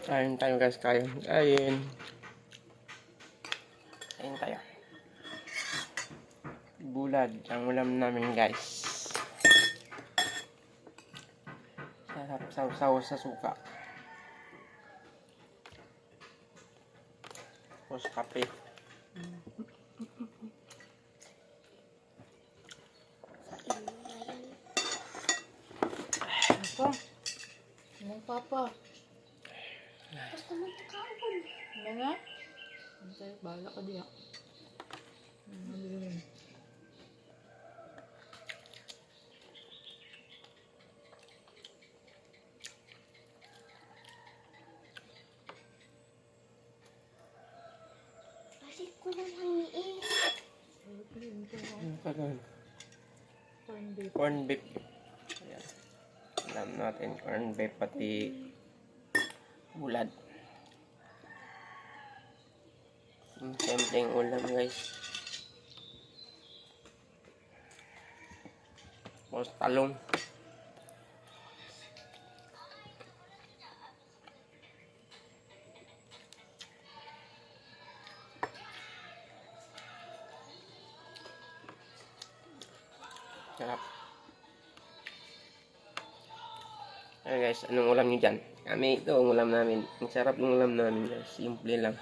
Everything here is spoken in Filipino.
Kain tayo guys, kain. Kain. Kain tayo. Bulad ang ulam namin guys. Sarap saw-saw sa suka. Tapos kape. Papa. Anong papa? Basta magkakaon. Ano nga? Antay, bahala ka diya. Balik ko na lang eh. Ano ka doon? Corn beef. Corn beef. Ayan. Alam natin corn beef pati bulad. Simpleng ulam guys. Tapos talong. Sarap. Ayan guys, anong ulam nyo dyan? Kami ito ang ulam namin. Ang sarap ng ulam namin guys. Simple lang.